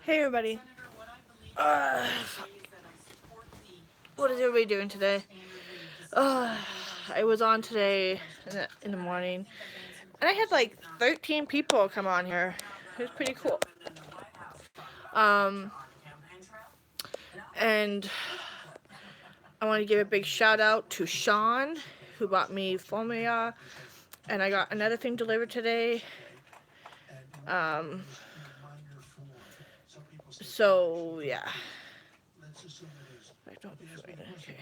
Hey everybody. Uh, what is everybody doing today? Uh, I was on today in the morning, and I had like 13 people come on here. It was pretty cool. Um, and I want to give a big shout out to Sean, who bought me Formula, and I got another thing delivered today. Um, so yeah. I don't join it. Okay.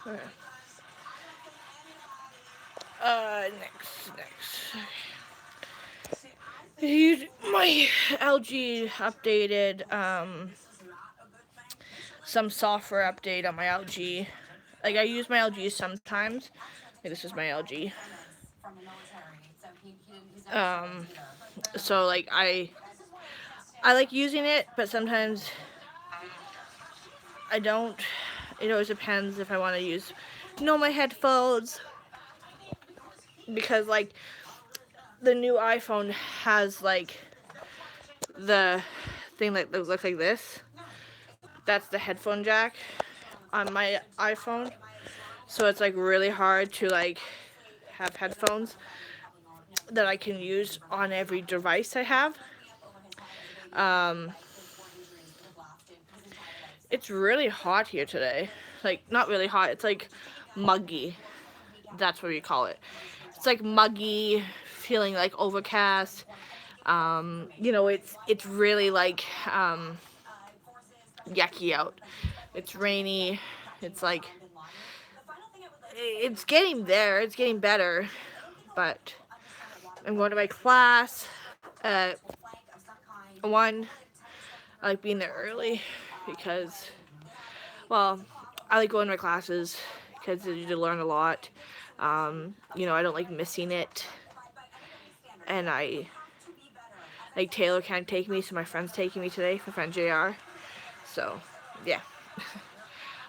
Okay. Next. My LG updated, some software update on my LG. Like, I use my LG sometimes. Like, this is my LG. Um, so, like, I like using it, but sometimes I don't. It always depends if I want to use, my headphones. Because, like, the new iPhone has, like, the thing that looks like this. That's the headphone jack on my iPhone. So it's, like, really hard to, like, have headphones that I can use on every device I have. It's really hot here today. Like, not really hot. It's, like, muggy. That's what we call it. It's, like, muggy, feeling, like, overcast. It's really, like, yucky out. It's rainy. It's, like, it's getting there. It's getting better. But I'm going to my class at 1. I like being there early because, well, I like going to my classes because you learn a lot. I don't like missing it. And like, Taylor can't take me, so my friend's taking me today, my friend JR. So, yeah.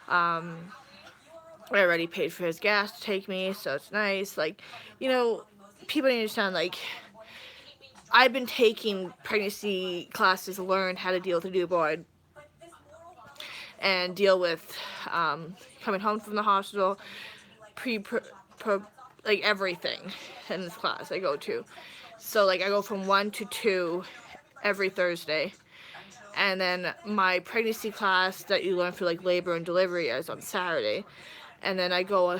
I already paid for his gas to take me, so it's nice. Like, people need to understand, like, I've been taking pregnancy classes to learn how to deal with a newborn and deal with coming home from the hospital, like, everything in this class I go to. So, like, I go from 1 to 2 every Thursday. And then my pregnancy class that you learn for, like, labor and delivery is on Saturday. And then I go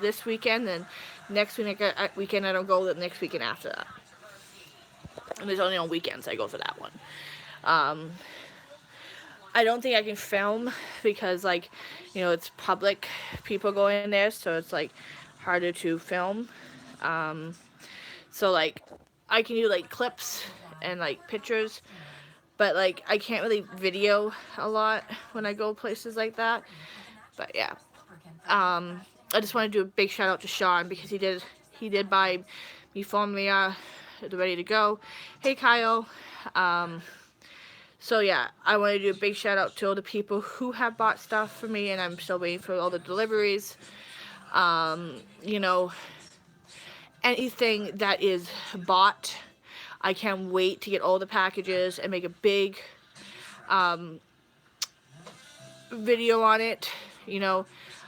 this weekend, and next weekend I don't go, the next weekend after that. And there's only on weekends I go for that one. I don't think I can film because, like, it's public people go in there, so it's, like, harder to film. So, like, I can do, like, clips and, like, pictures, but, like, I can't really video a lot when I go places like that. But yeah, I just want to do a big shout out to Sean because he did buy me Formula, ready to go. Hey Kyle. So yeah, I want to do a big shout out to all the people who have bought stuff for me, and I'm still waiting for all the deliveries. Anything that is bought, I can't wait to get all the packages and make a big video on it.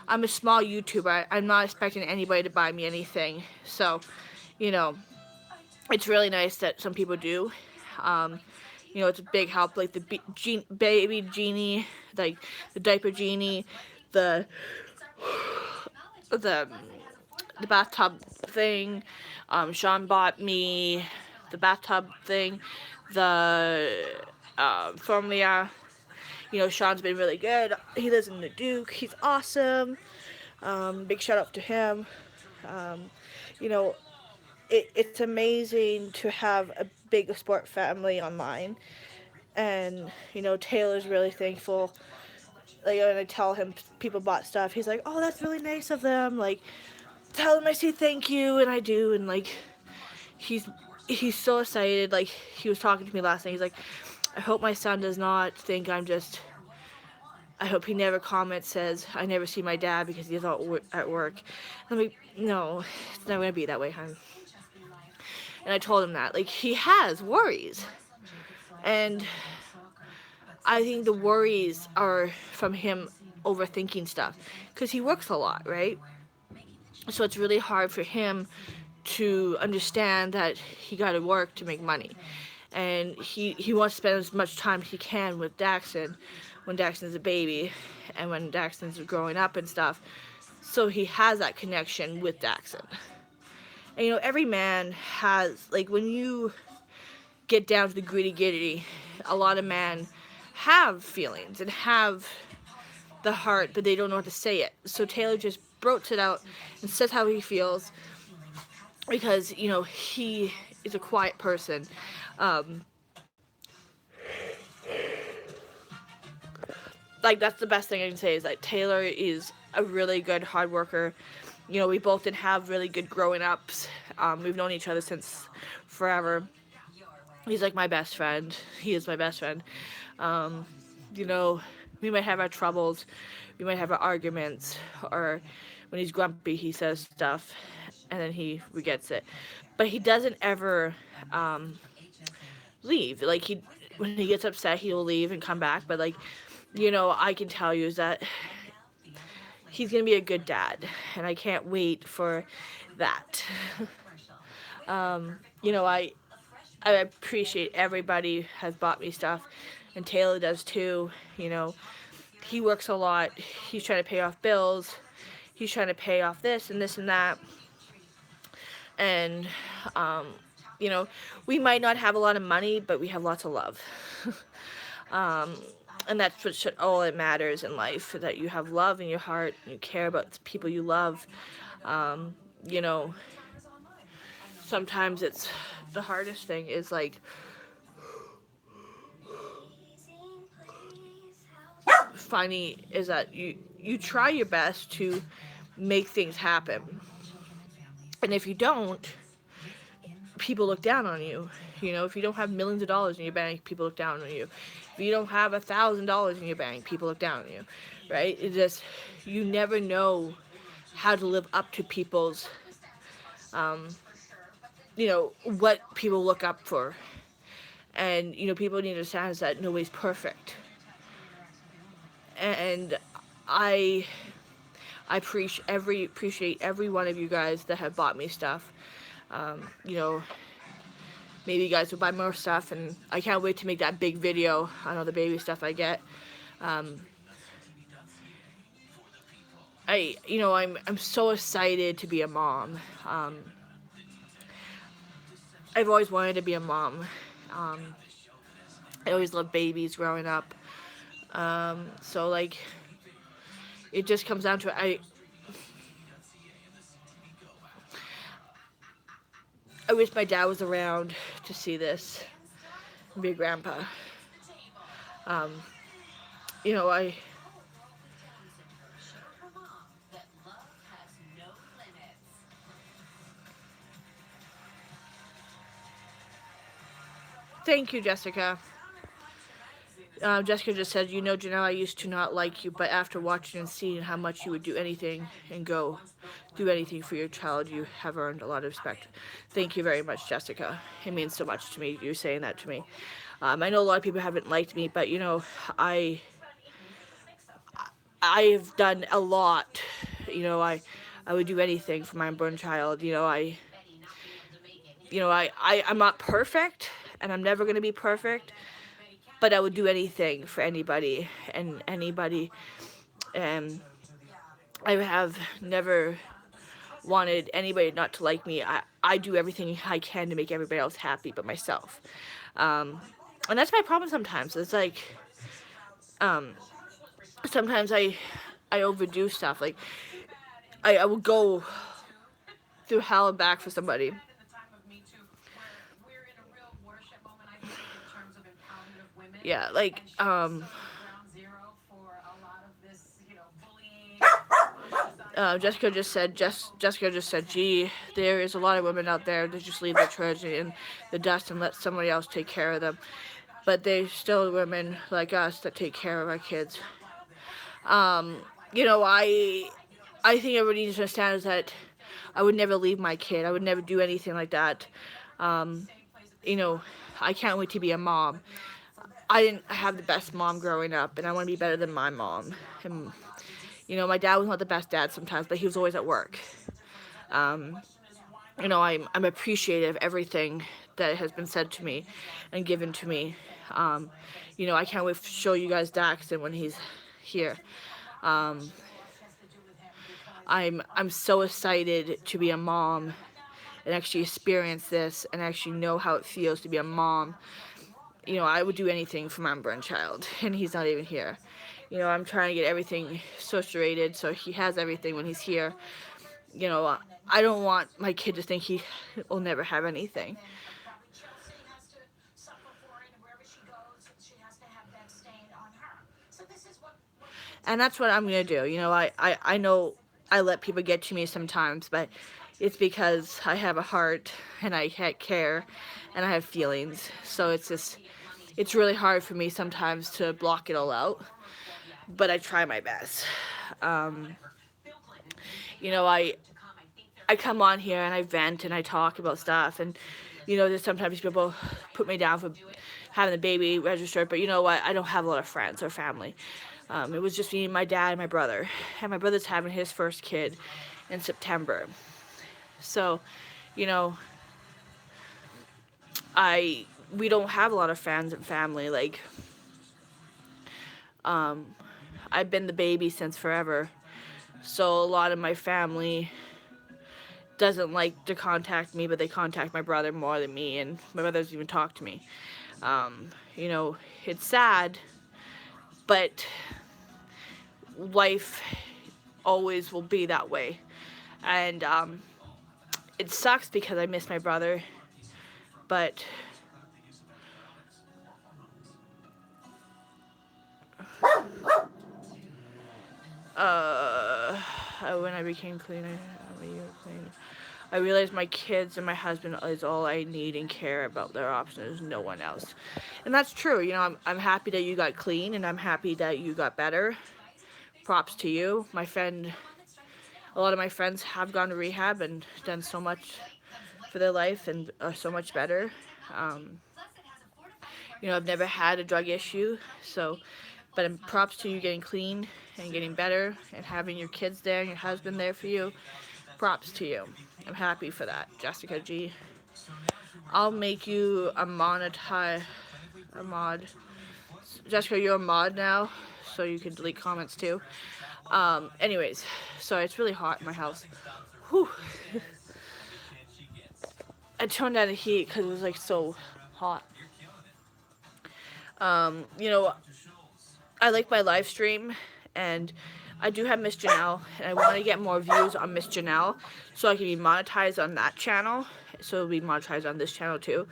I'm a small YouTuber. I'm not expecting anybody to buy me anything. So, it's really nice that some people do. It's a big help. Like the baby genie, like the diaper genie, the the the bathtub thing. Sean bought me the bathtub thing, the formula. Sean's been really good. He lives in the Duke. He's awesome. Big shout out to him. You know, it's amazing to have a big sport family online. And, Taylor's really thankful. Like, when I tell him people bought stuff, he's like, oh, that's really nice of them. Like, tell him I say thank you, and I do. And, like, he's so excited. Like, he was talking to me last night. He's like, I hope my son does not think I'm just I hope he never comments, says, I never see my dad because he's out at work. I'm like, no, it's not going to be that way, hon. And I told him that. Like, he has worries. And I think the worries are from him overthinking stuff. Because he works a lot, right? So it's really hard for him to understand that he got to work to make money. And he wants to spend as much time as he can with Daxton when Daxton's a baby and when Daxton's growing up and stuff. So he has that connection with Daxton. And you know, every man has, like, when you get down to the gritty, a lot of men have feelings and have the heart, but they don't know how to say it. So Taylor just broached it out and says how he feels, because, you know, he is a quiet person. Like, that's the best thing I can say, is that Taylor is a really good hard worker. You know, we both didn't have really good growing ups. We've known each other since forever. He's like my best friend. He is my best friend. You know, we might have our troubles. We might have our arguments. Or when he's grumpy, he says stuff. And then he forgets it. But he doesn't ever leave. Like, when he gets upset, he'll leave and come back. But, like, you know, I can tell you is that he's going to be a good dad. And I can't wait for that. You know, I appreciate everybody has bought me stuff. And Taylor does too. You know, he works a lot. He's trying to pay off bills. He's trying to pay off this and this and that. And, you know, we might not have a lot of money, but we have lots of love. And that's what all that matters in life, that you have love in your heart, and you care about the people you love. You know, sometimes it's the hardest thing is, like, funny is that you try your best to make things happen, and if you don't, people look down on you. You know, if you don't have millions of dollars in your bank, people look down on you. If you don't have $1,000 in your bank, people look down on you, right? It just, you never know how to live up to people's, you know, what people look up for. And, you know, people need to understand that nobody's perfect. And I appreciate every one of you guys that have bought me stuff. You know, maybe you guys will buy more stuff, and I can't wait to make that big video on all the baby stuff I get. You know, I'm so excited to be a mom. I've always wanted to be a mom. I always loved babies growing up. So, like, it just comes down to I wish my dad was around to see this and be a grandpa. You know, thank you, Jessica. Jessica just said, you know, Janelle, I used to not like you, but after watching and seeing how much you would do anything and go do anything for your child, you have earned a lot of respect. Thank you very much, Jessica. It means so much to me, you saying that to me. I know a lot of people haven't liked me, but, you know, I've done a lot. You know, I would do anything for my unborn child. You know, I'm not perfect, and I'm never going to be perfect. But I would do anything for anybody and anybody. And I have never wanted anybody not to like me. I do everything I can to make everybody else happy but myself. And that's my problem sometimes. It's like, sometimes I overdo stuff. Like, I will go through hell and back for somebody. Yeah, like, Jessica just said, gee, there is a lot of women out there that just leave their children in the dust and let somebody else take care of them. But there's still women like us that take care of our kids. Um, you know, I think everybody needs to understand is that I would never leave my kid. I would never do anything like that. Um, you know, I can't wait to be a mom. I didn't have the best mom growing up, and I want to be better than my mom. And you know, my dad was not the best dad sometimes, but he was always at work. Um, you know, I'm appreciative of everything that has been said to me and given to me. Um, you know, I can't wait to show you guys Daxton when he's here. Um, I'm so excited to be a mom and actually experience this and actually know how it feels to be a mom. You know, I would do anything for my unborn child, and he's not even here. You know, I'm trying to get everything situated so he has everything when he's here. You know, I don't want my kid to think he will never have anything. And that's what I'm going to do. You know, I know I let people get to me sometimes, but it's because I have a heart and I care and I have feelings. So it's just, it's really hard for me sometimes to block it all out, but I try my best. Um, you know, I come on here and I vent and I talk about stuff, and you know, there's sometimes people put me down for having the baby registered, but you know what? I don't have a lot of friends or family. It was just me, my dad, and my brother, and my brother's having his first kid in September. So, you know, I we don't have a lot of friends and family. Like, um, I've been the baby since forever, so a lot of my family doesn't like to contact me, but they contact my brother more than me, and my brother doesn't even talk to me. You know, it's sad, but life always will be that way. And it sucks because I miss my brother, but uh, when I became cleaner, I realized my kids and my husband is all I need and care about. Their options, no one else. And that's true. You know, I'm happy that you got clean, and I'm happy that you got better. Props to you. A lot of my friends have gone to rehab and done so much for their life and are so much better. Um, you know, I've never had a drug issue, so, but props to you getting clean and getting better and having your kids there and your husband there for you. Props to you. I'm happy for that, Jessica G. I'll make you a mod. Jessica, you're a mod now, so you can delete comments too. Anyways, sorry, it's really hot in my house. Whew. I turned down the heat because it was like so hot. You know, I like my live stream, and I do have Miss Janelle, and I want to get more views on Miss Janelle so I can be monetized on that channel. So it'll be monetized on this channel too.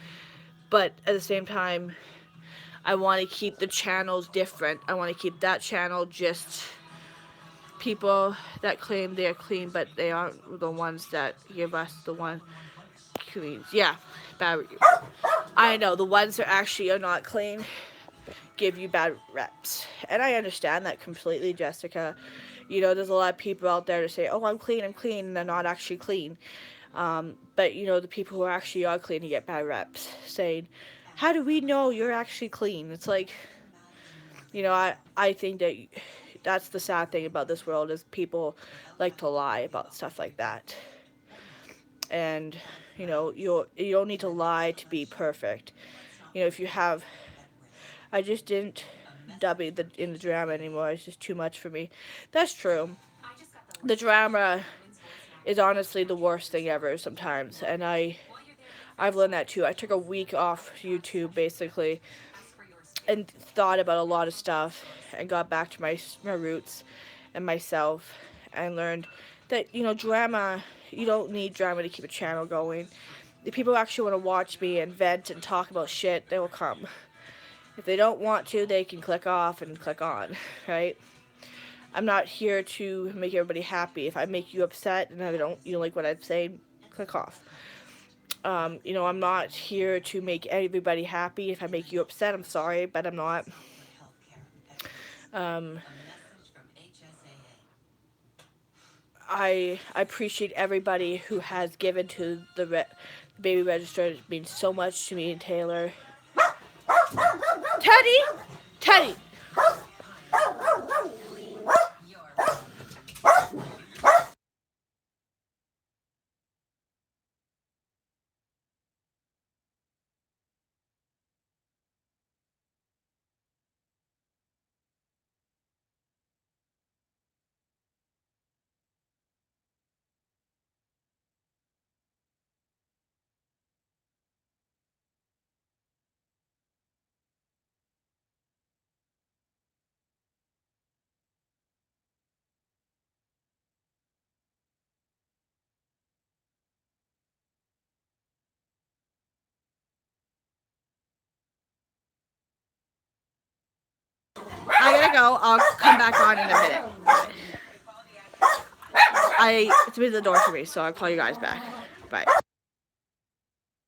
But at the same time, I want to keep the channels different. I want to keep that channel just people that claim they're clean, but they aren't the ones that give us the one clean. Yeah, bad reviews. I know the ones that actually are not clean give you bad reps, and I understand that completely, Jessica. You know, there's a lot of people out there to say, "Oh, I'm clean, and they're not actually clean. But you know, the people who actually are clean, you get bad reps saying, "How do we know you're actually clean?" It's like, you know, I think that that's the sad thing about this world is people like to lie about stuff like that. And you know, you don't need to lie to be perfect. You know, if you have, I just didn't dub it in the drama anymore. It's just too much for me. That's true. The drama is honestly the worst thing ever sometimes, and I've learned that too. I took a week off YouTube basically and thought about a lot of stuff and got back to my roots and myself and learned that, you know, drama, you don't need drama to keep a channel going. If people actually want to watch me and vent and talk about shit, they will come. If they don't want to, they can click off and click on, right? I'm not here to make everybody happy. If I make you upset and you don't like what I'm saying, click off. You know, I'm not here to make everybody happy. If I make you upset, I'm sorry, but I'm not. Um, I appreciate everybody who has given to the baby register. It means so much to me and Taylor. Teddy! Teddy! I gotta go. I'll come back on in a minute. It's been the door for me, so I'll call you guys back. Bye.